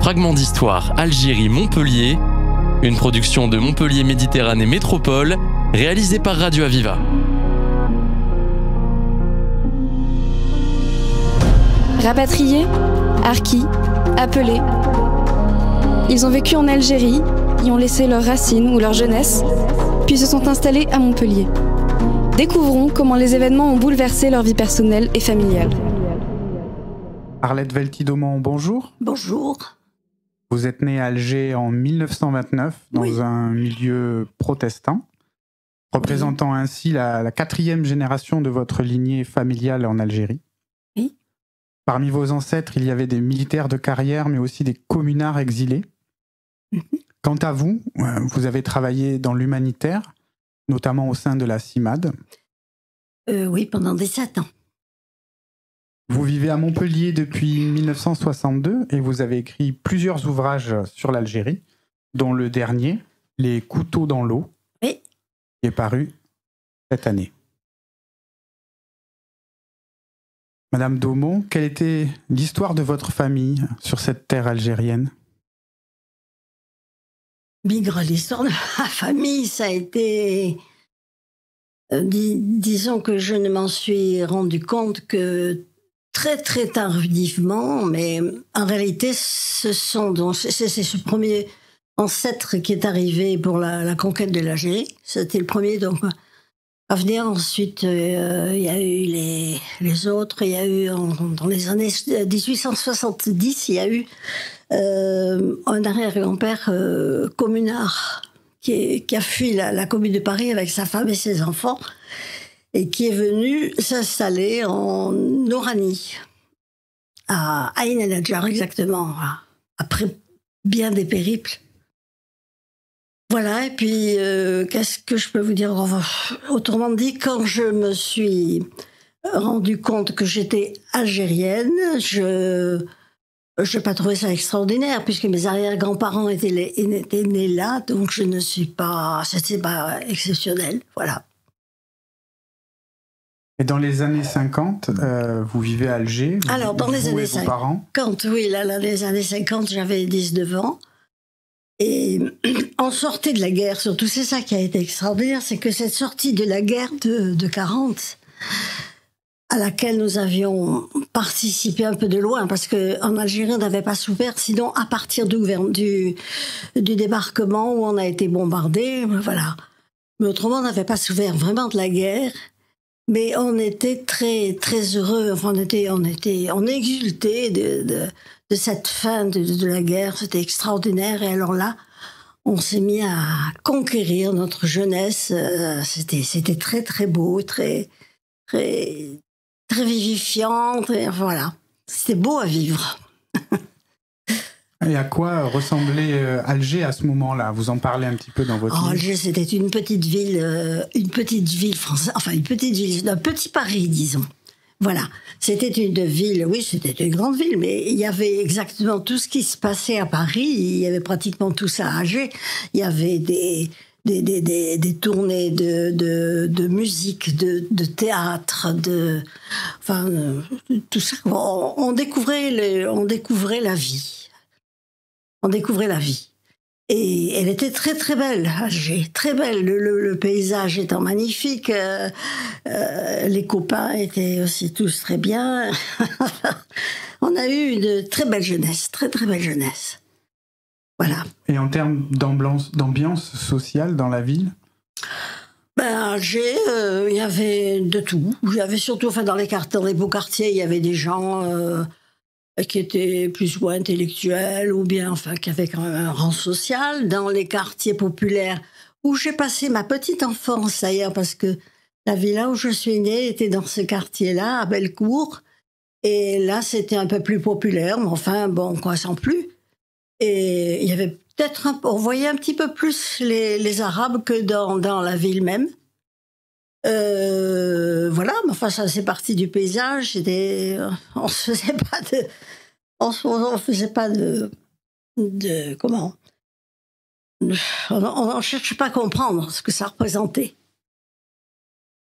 Fragment d'histoire Algérie-Montpellier, une production de Montpellier Méditerranée Métropole, réalisée par Radio Aviva. Rapatriés, harkis, appelés. Ils ont vécu en Algérie, y ont laissé leurs racines ou leur jeunesse, puis se sont installés à Montpellier. Découvrons comment les événements ont bouleversé leur vie personnelle et familiale. Arlette Velti-Daumont, bonjour. Bonjour. Vous êtes née à Alger en 1929 dans un milieu protestant, représentant ainsi la quatrième génération de votre lignée familiale en Algérie. Oui. Parmi vos ancêtres, il y avait des militaires de carrière, mais aussi des communards exilés. Quant à vous, vous avez travaillé dans l'humanitaire, notamment au sein de la CIMAD. Oui, pendant 17 ans. Vous vivez à Montpellier depuis 1962 et vous avez écrit plusieurs ouvrages sur l'Algérie, dont le dernier, Les couteaux dans l'eau, oui, qui est paru cette année. Madame Daumont, quelle était l'histoire de votre famille sur cette terre algérienne ? Bigre, l'histoire de ma famille, ça a été... disons que je ne m'en suis rendu compte que très très tardivement, mais en réalité, c'est ce premier ancêtre qui est arrivé pour la conquête de l'Algérie. C'était le premier donc à venir. Ensuite, il y a eu les autres. Il y a eu dans les années 1870, il y a eu un arrière-grand-père communard qui a fui la commune de Paris avec sa femme et ses enfants et qui est venu s'installer en Oranie, à Ain el-Hadjar exactement, après bien des périples. Voilà, et puis qu'est-ce que je peux vous dire ? Autrement dit, quand je me suis rendu compte que j'étais algérienne, je n'ai pas trouvé ça extraordinaire, puisque mes arrière-grands-parents étaient nés là, donc c'était pas exceptionnel, voilà. Et dans les années 50, vous vivez à Alger, Alors, dans les années 50, oui, là, dans les années 50, j'avais 19 ans, et on sortait de la guerre, surtout, c'est ça qui a été extraordinaire, c'est que cette sortie de la guerre de 40, à laquelle nous avions participé un peu de loin, parce qu'en Algérie, on n'avait pas souffert, sinon à partir du débarquement où on a été bombardé, voilà. Mais autrement, on n'avait pas souffert vraiment de la guerre, mais on était très, très heureux, enfin, on exultait de cette fin de la guerre, c'était extraordinaire, et alors là, on s'est mis à conquérir notre jeunesse, c'était très, très beau, très, très, très vivifiant, voilà. C'était beau à vivre. Et à quoi ressemblait Alger à ce moment-là ? Vous en parlez un petit peu dans votre livre. Alger, c'était une petite ville française, enfin une petite ville, un petit Paris, disons. Voilà, c'était une ville, oui, c'était une grande ville, mais il y avait exactement tout ce qui se passait à Paris, il y avait pratiquement tout ça à Alger. Il y avait des tournées de musique, de théâtre, enfin, tout ça. On découvrait la vie. On découvrait la vie. Et elle était très très belle, Alger, très belle. Le paysage étant magnifique, les copains étaient aussi tous très bien. On a eu une très belle jeunesse, très très belle jeunesse. Voilà. Et en termes d'ambiance sociale dans la ville ? À Alger, il y avait de tout. Il y avait surtout, enfin, dans les beaux quartiers, il y avait des gens qui étaient plus ou moins intellectuels ou bien, enfin, qui avaient quand même un rang social. Dans les quartiers populaires où j'ai passé ma petite enfance, d'ailleurs, parce que la villa où je suis née était dans ce quartier-là, à Bellecour. Et là, c'était un peu plus populaire, mais enfin, bon, quoi, sans plus. Et il y avait peut-être on voyait un petit peu plus les Arabes que dans la ville même. Voilà, mais enfin, ça c'est parti du paysage. On faisait pas de comment. On cherche pas à comprendre ce que ça représentait.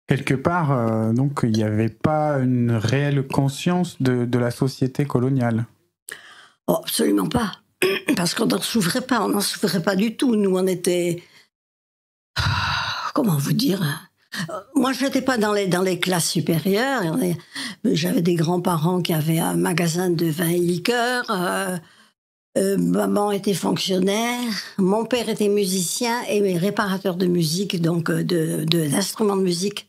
Quelque part, donc, il n'y avait pas une réelle conscience de la société coloniale. Oh, absolument pas. parce qu'on n'en souffrait pas, on n'en souffrait pas du tout. Nous, on était... Comment vous dire? Moi, je n'étais pas dans les classes supérieures. J'avais des grands-parents qui avaient un magasin de vin et liqueurs. Maman était fonctionnaire. Mon père était musicien et réparateur de musique, donc d'instruments de musique.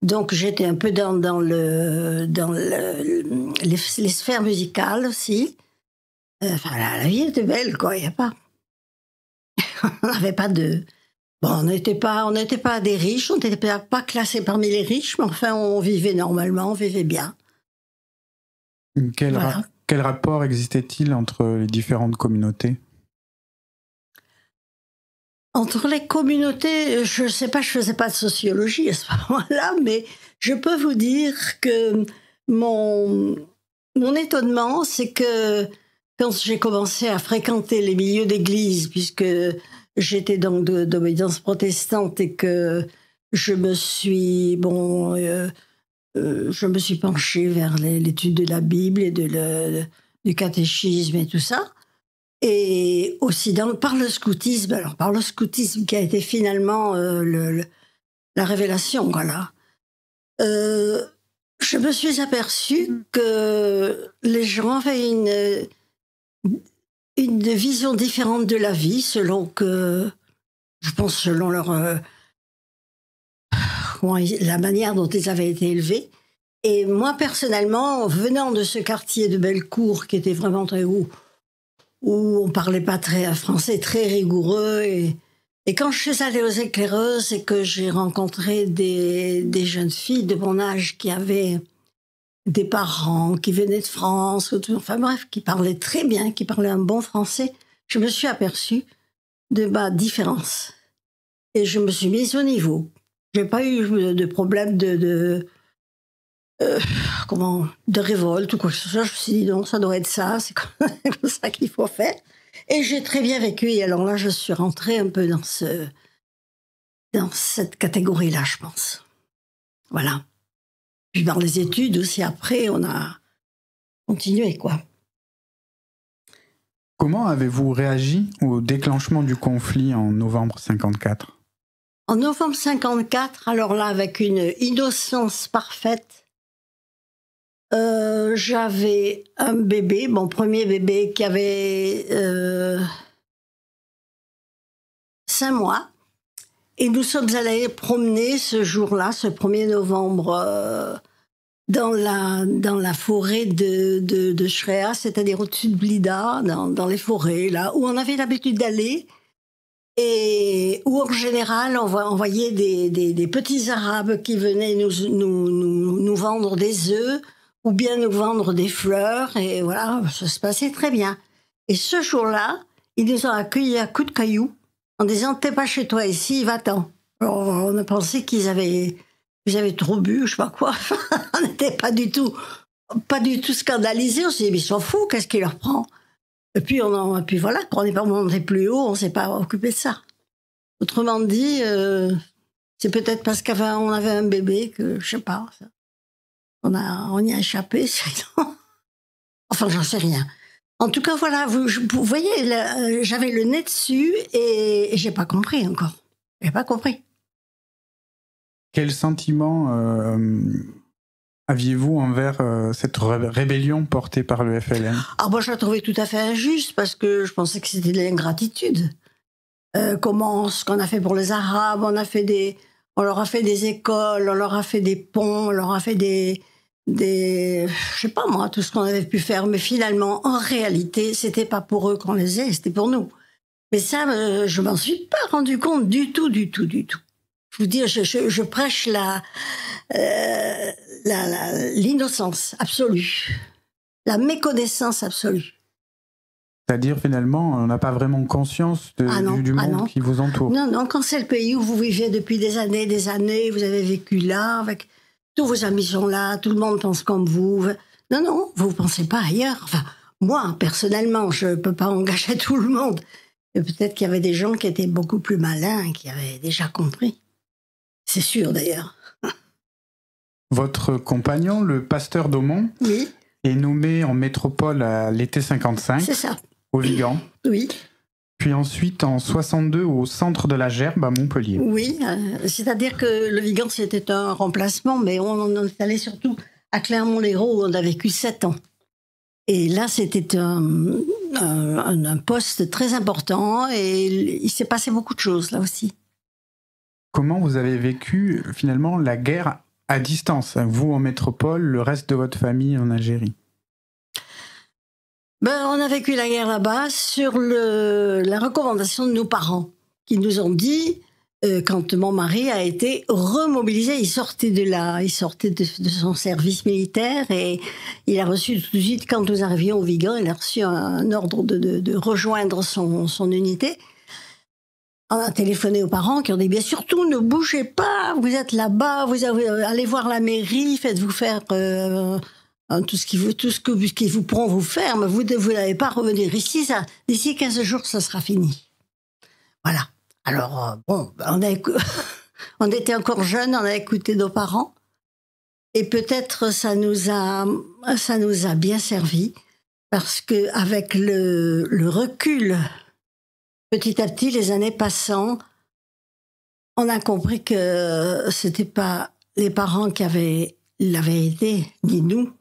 Donc, j'étais un peu dans les sphères musicales aussi. Enfin, la vie était belle, quoi. Il n'y a pas... On n'avait pas de... Bon, on n'était pas des riches, on n'était pas classés parmi les riches, mais enfin, on vivait normalement, on vivait bien. Quel rapport existait-il entre les différentes communautés? Entre les communautés, je ne sais pas, je ne faisais pas de sociologie à ce moment-là, mais je peux vous dire que mon étonnement, c'est que quand j'ai commencé à fréquenter les milieux d'église, puisque j'étais donc d'obédience protestante et que je me suis penchée vers l'étude de la Bible et du catéchisme et tout ça. Et aussi par le scoutisme, qui a été finalement la révélation, voilà. Je me suis aperçue que les gens avaient une vision différente de la vie selon leur la manière dont ils avaient été élevés. Et moi, personnellement, venant de ce quartier de Bellecour, qui était vraiment très haut, où on parlait pas très français, très rigoureux, et quand je suis allée aux Éclaireuses et que j'ai rencontré des jeunes filles de mon âge qui avaient des parents qui venaient de France, enfin bref, qui parlaient très bien, qui parlaient un bon français, je me suis aperçue de ma différence. Et je me suis mise au niveau. Je n'ai pas eu de problème de révolte ou quoi que ce soit. Je me suis dit non, ça doit être ça, c'est comme ça qu'il faut faire. Et j'ai très bien vécu. Et alors là, je suis rentrée un peu dans cette catégorie-là, je pense. Voilà. Puis dans les études aussi, après, on a continué, quoi. Comment avez-vous réagi au déclenchement du conflit en novembre 54? En novembre 54, alors là, avec une innocence parfaite, j'avais un bébé, mon premier bébé qui avait 5 mois. Et nous sommes allés promener ce jour-là, ce 1er novembre, dans la forêt de Shrea, c'est-à-dire au-dessus de Blida, dans les forêts, là où on avait l'habitude d'aller, et où en général on voyait des petits Arabes qui venaient nous vendre des œufs, ou bien nous vendre des fleurs, et voilà, ça se passait très bien. Et ce jour-là, ils nous ont accueillis à coups de cailloux, en disant « T'es pas chez toi ici, va-t'en ». On a pensé qu'ils avaient trop bu, je sais pas quoi. On n'était pas du tout scandalisés. On s'est dit « Mais ils sont fous, qu'est-ce qui leur prend ?» Et puis voilà, quand on n'est pas monté plus haut, on ne s'est pas occupé de ça. Autrement dit, c'est peut-être parce qu'on avait un bébé que, je sais pas, on y a échappé, sinon. Enfin, j'en sais rien. En tout cas, voilà, vous voyez, j'avais le nez dessus et j'ai pas compris encore. J'ai pas compris. Quel sentiment aviez-vous envers cette rébellion portée par le FLN? Moi, je la trouvais tout à fait injuste parce que je pensais que c'était de l'ingratitude. Ce qu'on a fait pour les Arabes, on leur a fait des écoles, on leur a fait des ponts, on leur a fait je sais pas moi, tout ce qu'on avait pu faire, mais finalement, en réalité, c'était pas pour eux qu'on les faisait, c'était pour nous. Mais ça, je m'en suis pas rendu compte du tout. Je vous dis, je prêche l'innocence absolue, la méconnaissance absolue. C'est-à-dire, finalement, on n'a pas vraiment conscience du monde qui vous entoure. Non, quand c'est le pays où vous vivez depuis des années, vous avez vécu là, avec tous vos amis sont là, tout le monde pense comme vous. Non, vous ne pensez pas ailleurs. Enfin, moi, personnellement, je ne peux pas engager tout le monde. Et peut-être qu'il y avait des gens qui étaient beaucoup plus malins, qui avaient déjà compris. C'est sûr, d'ailleurs. Votre compagnon, le pasteur d'Aumont, oui, est nommé en métropole à l'été 55. C'est ça. au Vigan. Oui. Puis ensuite, en 62, au centre de la Gerbe, à Montpellier. Oui, c'est-à-dire que le Vigan, c'était un remplacement, mais on est allé surtout à Clermont-Lérault, où on a vécu 7 ans. Et là, c'était un poste très important, et il s'est passé beaucoup de choses, là aussi. Comment vous avez vécu, finalement, la guerre à distance, vous en métropole, le reste de votre famille en Algérie? On a vécu la guerre là-bas sur la recommandation de nos parents, qui nous ont dit, quand mon mari a été remobilisé, il sortait de son service militaire et il a reçu tout de suite, quand nous arrivions au Vigan, il a reçu un ordre de rejoindre son unité. On a téléphoné aux parents qui ont dit, bien surtout, ne bougez pas, vous êtes là-bas, allez voir la mairie, faites-vous faire tout ce qu'ils vous pourront vous faire, mais vous n'allez pas revenir ici, d'ici 15 jours, ça sera fini. Voilà. Alors, on était encore jeunes, on a écouté nos parents, et peut-être ça nous a bien servi, parce qu'avec le recul, petit à petit, les années passant, on a compris que c'était pas les parents qui avaient la vérité, ni nous,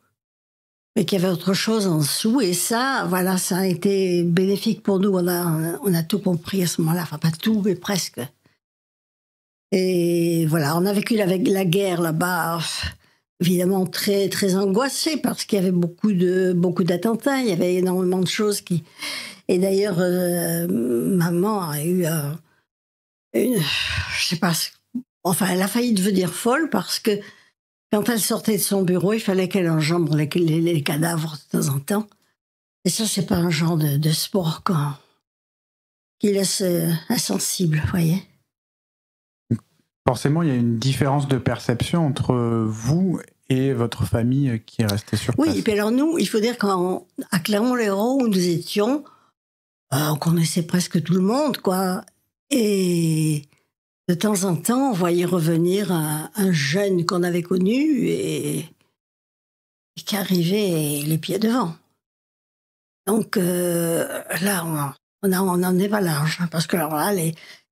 mais qu'il y avait autre chose en dessous. Et ça, voilà, ça a été bénéfique pour nous. On a tout compris à ce moment-là. Enfin, pas tout, mais presque. Et voilà, on a vécu avec la guerre là-bas, évidemment très, très angoissé, parce qu'il y avait beaucoup d'attentats. Il y avait énormément de choses qui... Et d'ailleurs, maman a eu je sais pas, enfin, elle a failli devenir folle parce que quand elle sortait de son bureau, il fallait qu'elle enjambe les cadavres de temps en temps. Et ça, c'est pas un genre de sport qui laisse insensible, vous voyez. Forcément, il y a une différence de perception entre vous et votre famille qui est restée sur place. Oui, et puis alors nous, il faut dire qu'à Clermont-Lérault, où nous étions, on connaissait presque tout le monde, quoi. Et de temps en temps, on voyait revenir un jeune qu'on avait connu et qui arrivait les pieds devant. Donc là, on n'en est pas large. Parce que alors là,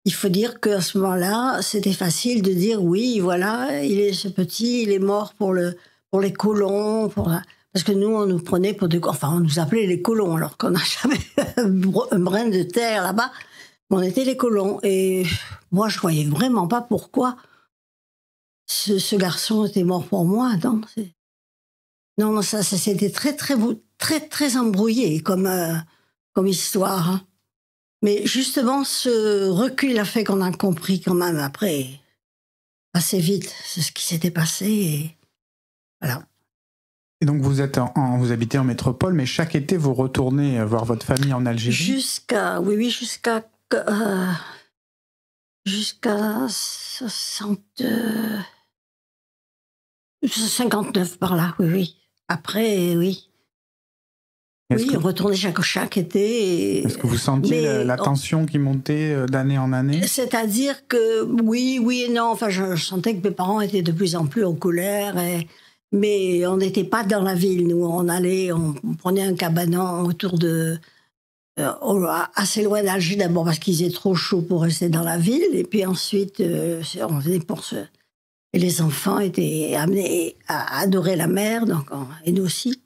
il faut dire qu'à ce moment-là, c'était facile de dire oui, voilà, ce petit, il est mort pour les colons, parce que nous, on nous prenait on nous appelait les colons, alors qu'on n'a jamais un brin de terre là-bas. On était les colons. Et moi, je voyais vraiment pas pourquoi ce garçon était mort pour moi. Non, ça c'était très, très, très, très embrouillé comme histoire. Hein. Mais justement, ce recul a fait qu'on a compris quand même après, assez vite, ce qui s'était passé. Et voilà. Et donc vous habitez en métropole, mais chaque été vous retournez voir votre famille en Algérie? Jusqu'à 59 par là, oui. Après, oui. On retournait chaque été. Est-ce que vous sentiez la tension qui montait d'année en année? C'est-à-dire que oui et non. Enfin, je sentais que mes parents étaient de plus en plus en colère. Mais on n'était pas dans la ville. Nous, on prenait un cabanon autour assez loin d'Alger, d'abord parce qu'il faisait trop chaud pour rester dans la ville. Et puis ensuite, on venait Et les enfants étaient amenés à adorer la mer, et nous aussi.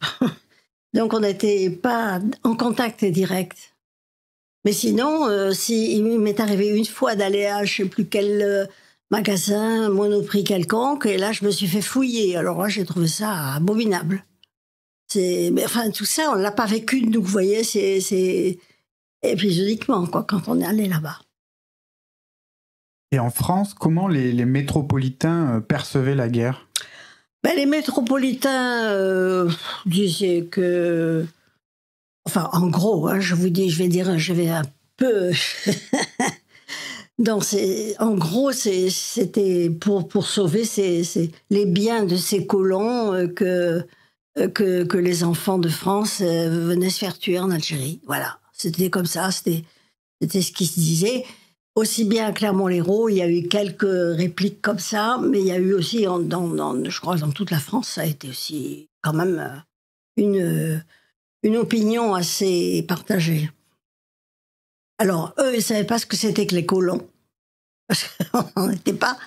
Donc on n'était pas en contact direct. Mais sinon, il m'est arrivé une fois d'aller à je ne sais plus quel magasin, Monoprix quelconque, et là je me suis fait fouiller. Alors là j'ai trouvé ça abominable. Mais enfin tout ça, on ne l'a pas vécu, nous, vous voyez, c'est épisodiquement, quoi, quand on est allé là-bas. Et en France, comment les métropolitains percevaient la guerre? Les métropolitains disaient que... Enfin, en gros, hein, je vais un peu... en gros, c'était pour sauver les biens de ces colons que les enfants de France venaient se faire tuer en Algérie. Voilà, c'était comme ça, c'était ce qui se disait. Aussi bien à Clermont-Lérault, il y a eu quelques répliques comme ça, mais il y a eu aussi, je crois, dans toute la France, ça a été aussi quand même une opinion assez partagée. Alors, eux, ils ne savaient pas ce que c'était que les colons. Parce qu'on n'était pas...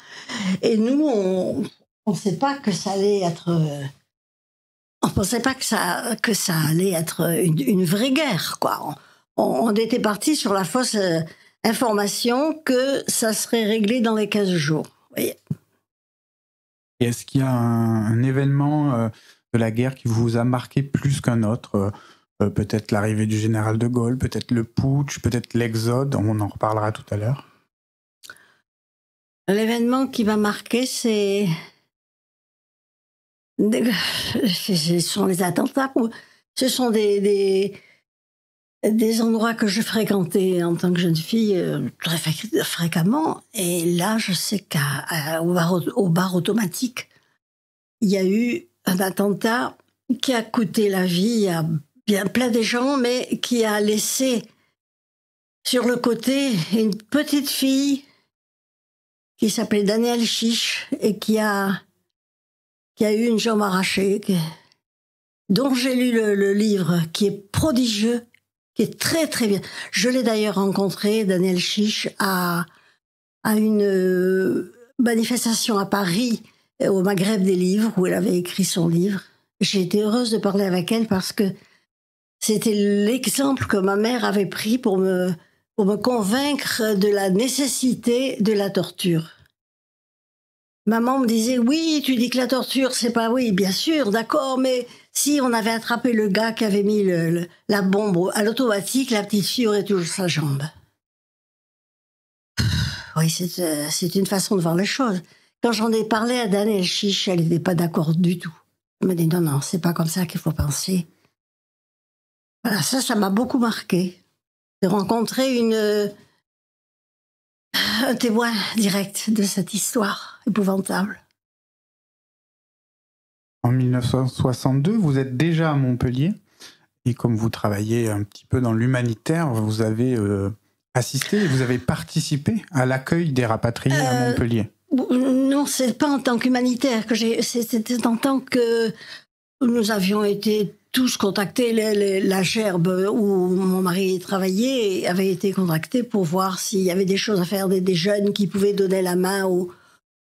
Et nous, on ne pensait pas que ça allait être... on ne pensait pas que ça allait être une vraie guerre, quoi. On était parti sur la fausse information que ça serait réglé dans les 15 jours. Vous voyez. Et est-ce qu'il y a un événement de la guerre qui vous a marqué plus qu'un autre peut-être l'arrivée du général de Gaulle, peut-être le putsch, peut-être l'exode, on en reparlera tout à l'heure. L'événement qui m'a marqué, ce sont les attentats. Ce sont des endroits que je fréquentais en tant que jeune fille très fréquemment. Et là, je sais qu'au bar automatique, il y a eu un attentat qui a coûté la vie à bien plein de gens, mais qui a laissé sur le côté une petite fille qui s'appelait Danielle Chiche et qui a eu une jambe arrachée, dont j'ai lu le livre, qui est prodigieux, qui est très très bien. Je l'ai d'ailleurs rencontré, Danielle Chiche, à une manifestation à Paris, au Maghreb des livres, où elle avait écrit son livre. J'ai été heureuse de parler avec elle parce que c'était l'exemple que ma mère avait pris pour me convaincre de la nécessité de la torture. Maman me disait, oui, tu dis que la torture, c'est pas... Oui, bien sûr, d'accord, mais si on avait attrapé le gars qui avait mis la bombe à l'automatique, la petite fille aurait toujours sa jambe. Oui, c'est une façon de voir les choses. Quand j'en ai parlé à Danielle Chiche, elle n'était pas d'accord du tout. Elle m'a dit, non, c'est pas comme ça qu'il faut penser. Voilà, ça m'a beaucoup marqué. De rencontrer un témoin direct de cette histoire épouvantable. En 1962, vous êtes déjà à Montpellier, et comme vous travaillez un petit peu dans l'humanitaire, vous avez assisté et vous avez participé à l'accueil des rapatriés à Montpellier. Non, c'est pas en tant qu'humanitaire que c'était en tant que nous avions été tous contactés. La Gerbe où mon mari travaillait avait été contactée pour voir s'il y avait des choses à faire, des jeunes qui pouvaient donner la main ou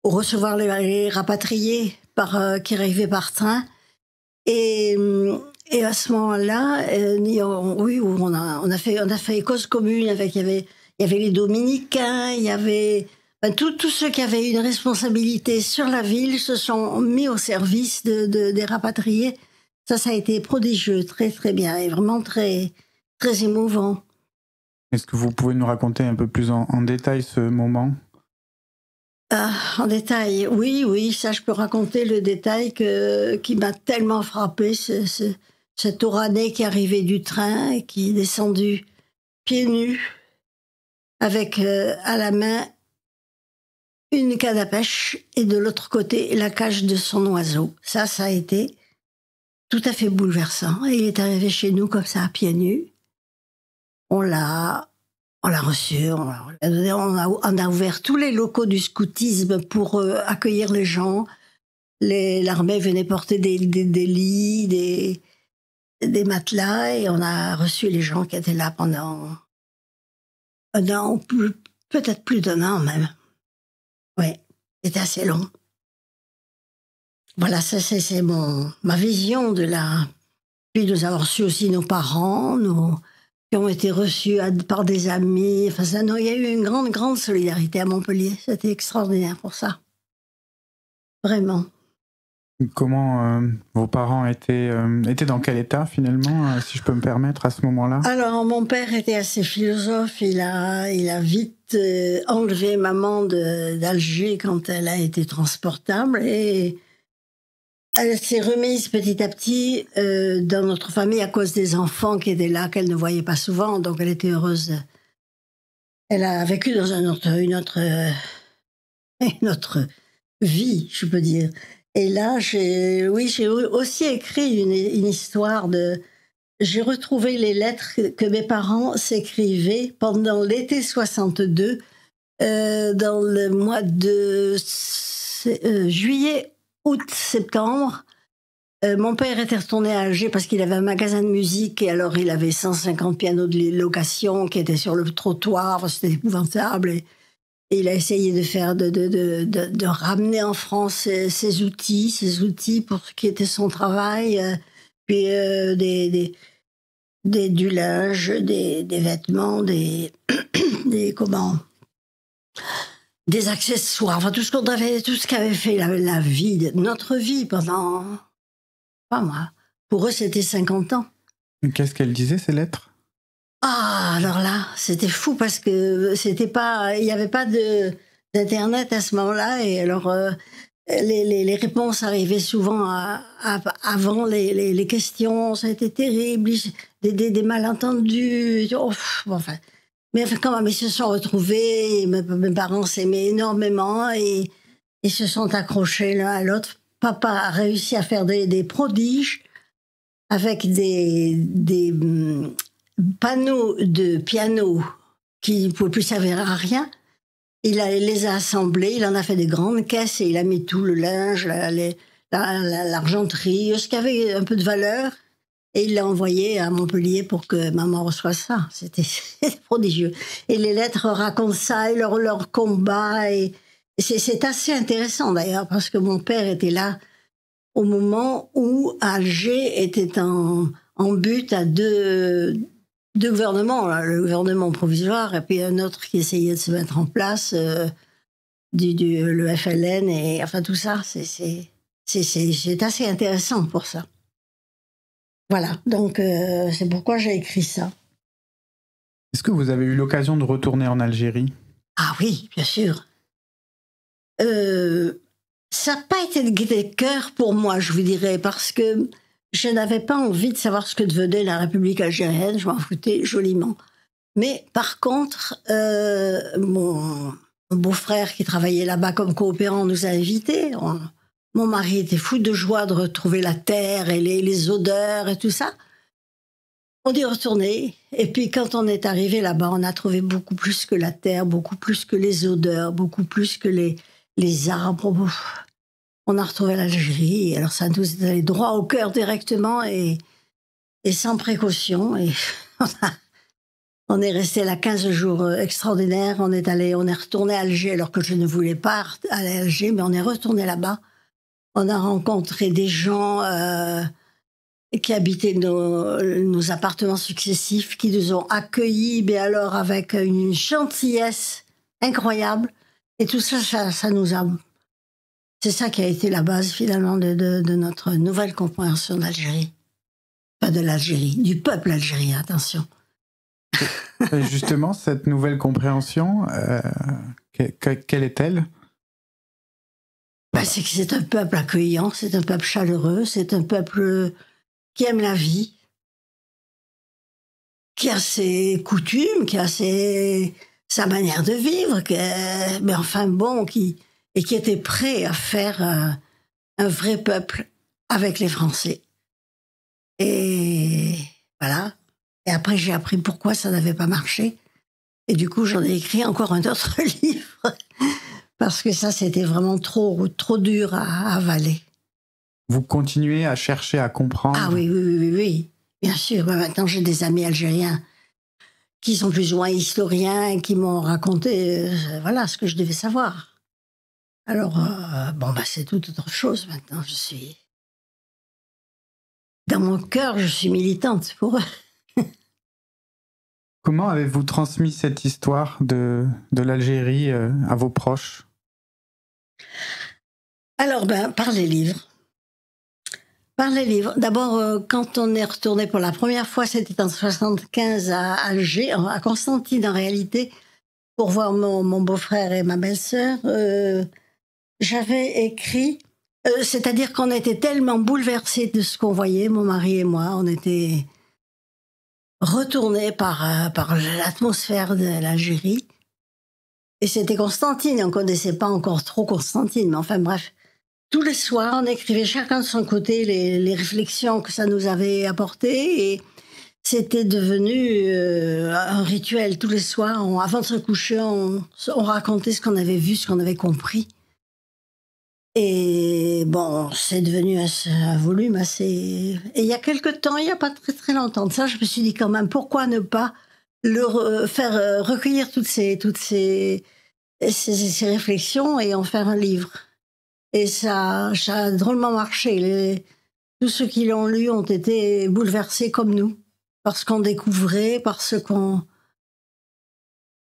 recevoir les rapatriés qui arrivaient par train. Et à ce moment-là, oui, on a fait cause commune avec. Il y avait les Dominicains, il y avait tous ceux qui avaient une responsabilité sur la ville se sont mis au service des rapatriés. Ça a été prodigieux, très très bien et vraiment très très émouvant. Est-ce que vous pouvez nous raconter un peu plus en détail ce moment ? En détail, oui, ça je peux raconter le détail qui m'a tellement frappé, cet Oranais qui arrivait du train et qui est descendu pieds nus avec à la main une canne à pêche et de l'autre côté la cage de son oiseau. Ça a été tout à fait bouleversant. Et il est arrivé chez nous comme ça, pieds nus. On l'a reçu, on a ouvert tous les locaux du scoutisme pour accueillir les gens. L'armée venait porter des lits, des matelas, et on a reçu les gens qui étaient là pendant un an, peut-être plus d'un an même. Oui, c'était assez long. Voilà, ça c'est ma vision de la... Puis nous avons reçu aussi nos parents, qui ont été reçus par des amis. Enfin, il y a eu une grande solidarité à Montpellier. C'était extraordinaire pour ça. Vraiment. Comment vos parents étaient dans quel état finalement, si je peux me permettre, à ce moment-là ? Alors, mon père était assez philosophe. Il a vite enlevé maman d'Alger quand elle a été transportable et elle s'est remise petit à petit dans notre famille à cause des enfants qui étaient là, qu'elle ne voyait pas souvent, donc elle était heureuse. Elle a vécu dans une autre vie, je peux dire. Et là, j'ai aussi écrit une histoire de... J'ai retrouvé les lettres que mes parents s'écrivaient pendant l'été 62, dans le mois de juillet, août, septembre. Mon père était retourné à Alger parce qu'il avait un magasin de musique et alors il avait 150 pianos de location qui étaient sur le trottoir. Enfin, c'était épouvantable. Et il a essayé de ramener en France ses outils pour ce qui était son travail. Puis du linge, des vêtements, des accessoires, enfin tout ce qu'avait fait la vie, notre vie pendant, pas moi, pour eux c'était 50 ans. Qu'est-ce qu'elle disait, ces lettres? Ah, alors là, c'était fou parce que il n'y avait pas d'internet à ce moment-là et alors les réponses arrivaient souvent avant les questions, ça a été terrible, des malentendus, enfin. Mais quand même, ils se sont retrouvés, mes parents s'aimaient énormément et ils se sont accrochés l'un à l'autre. Papa a réussi à faire des prodiges avec des panneaux de piano qui ne pouvaient plus servir à rien. Il les a assemblés, il en a fait des grandes caisses et il a mis tout le linge, l'argenterie, ce qui avait un peu de valeur. Et il l'a envoyé à Montpellier pour que maman reçoive ça. C'était prodigieux. Et les lettres racontent ça et leur combat. Et c'est assez intéressant d'ailleurs parce que mon père était là au moment où Alger était en but à deux gouvernements. Là, le gouvernement provisoire et puis un autre qui essayait de se mettre en place, le FLN. Et enfin tout ça, c'est assez intéressant pour ça. Voilà, donc c'est pourquoi j'ai écrit ça. Est-ce que vous avez eu l'occasion de retourner en Algérie? Ah oui, bien sûr. Ça n'a pas été de gaieté de cœur pour moi, je vous dirais, parce que je n'avais pas envie de savoir ce que devenait la République algérienne, je m'en foutais joliment. Mais par contre, mon beau-frère qui travaillait là-bas comme coopérant nous a invités. Mon mari était fou de joie de retrouver la terre et les odeurs et tout ça. On y retournait. Et puis quand on est arrivé là-bas, on a trouvé beaucoup plus que la terre, beaucoup plus que les odeurs, beaucoup plus que les arbres. On a retrouvé l'Algérie. Et alors ça nous est allé droit au cœur directement et sans précaution. Et on est resté là 15 jours extraordinaires. On est retourné à Alger alors que je ne voulais pas aller à Alger, mais on est retourné là-bas. On a rencontré des gens qui habitaient nos appartements successifs, qui nous ont accueillis, mais alors avec une gentillesse incroyable. Et tout ça, ça nous a... C'est ça qui a été la base, finalement, de notre nouvelle compréhension d'Algérie. Pas de l'Algérie, du peuple algérien, attention. Et justement, cette nouvelle compréhension, quelle est-elle? C'est que c'est un peuple accueillant, c'est un peuple chaleureux, c'est un peuple qui aime la vie, qui a ses coutumes, qui a sa manière de vivre, mais enfin bon, qui était prêt à faire un vrai peuple avec les Français. Et voilà. Et après, j'ai appris pourquoi ça n'avait pas marché. Et du coup, j'en ai écrit encore un autre livre. Parce que ça, c'était vraiment trop dur à avaler. Vous continuez à chercher à comprendre? Ah oui, bien sûr. Maintenant, j'ai des amis algériens qui sont plus ou moins historiens et qui m'ont raconté voilà, ce que je devais savoir. Alors, c'est toute autre chose maintenant. Dans mon cœur, je suis militante pour eux. Comment avez-vous transmis cette histoire de l'Algérie à vos proches? Alors, par les livres. Par les livres. D'abord, quand on est retourné pour la première fois, c'était en 1975 à Alger, à Constantine en réalité, pour voir mon beau-frère et ma belle-sœur. J'avais écrit, c'est-à-dire qu'on était tellement bouleversés de ce qu'on voyait, mon mari et moi, on était retournés par l'atmosphère de l'Algérie. Et c'était Constantine, on ne connaissait pas encore trop Constantine, mais enfin bref. Tous les soirs, on écrivait chacun de son côté les réflexions que ça nous avait apportées. Et c'était devenu un rituel. Tous les soirs, avant de se coucher, on racontait ce qu'on avait vu, ce qu'on avait compris. Et bon, c'est devenu un volume assez... Et il y a quelque temps, il n'y a pas très très longtemps de ça, je me suis dit quand même, pourquoi ne pas faire recueillir toutes ces réflexions et en faire un livre. Et ça a drôlement marché. Tous ceux qui l'ont lu ont été bouleversés comme nous, parce qu'on découvrait, parce qu'on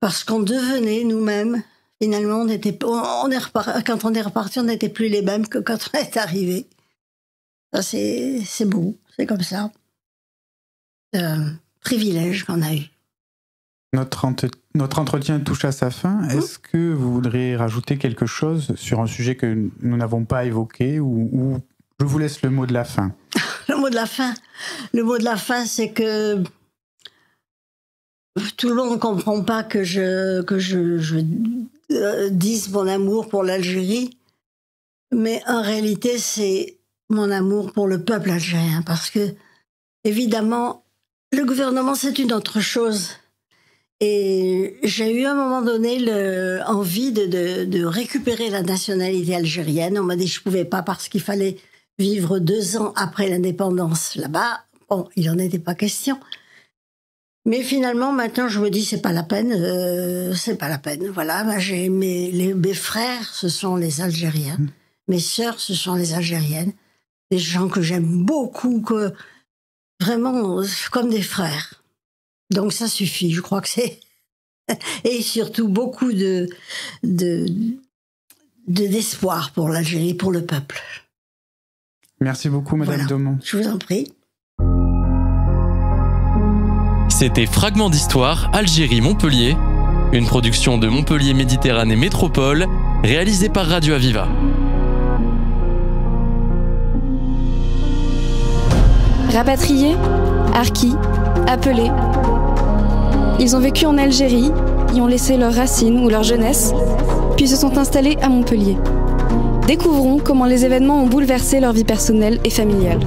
devenait nous-mêmes. Finalement, quand on est reparti, on n'était plus les mêmes que quand on est arrivé. Ça, c'est beau, c'est comme ça. C'est un privilège qu'on a eu. Notre entretien touche à sa fin. Est-ce que vous voudriez rajouter quelque chose sur un sujet que nous n'avons pas évoqué ou je vous laisse le mot de la fin. Le mot de la fin, c'est que tout le monde ne comprend pas que je dise mon amour pour l'Algérie, mais en réalité, c'est mon amour pour le peuple algérien, parce que, évidemment, le gouvernement, c'est une autre chose. Et j'ai eu à un moment donné envie de récupérer la nationalité algérienne. On m'a dit que je ne pouvais pas parce qu'il fallait vivre 2 ans après l'indépendance là-bas. Bon, il n'en était pas question. Mais finalement, maintenant, je me dis, c'est pas la peine. C'est pas la peine. Voilà, mes frères, ce sont les Algériens. Mes sœurs, ce sont les Algériennes. Des gens que j'aime beaucoup, vraiment comme des frères. Donc ça suffit, je crois que c'est... Et surtout beaucoup d'espoir pour l'Algérie, pour le peuple. Merci beaucoup, Madame Daumont. Je vous en prie. C'était Fragment d'Histoire, Algérie-Montpellier, une production de Montpellier Méditerranée Métropole, réalisée par Radio Aviva. Rapatriés, harkis, appelés. Ils ont vécu en Algérie, y ont laissé leurs racines ou leur jeunesse, puis se sont installés à Montpellier. Découvrons comment les événements ont bouleversé leur vie personnelle et familiale.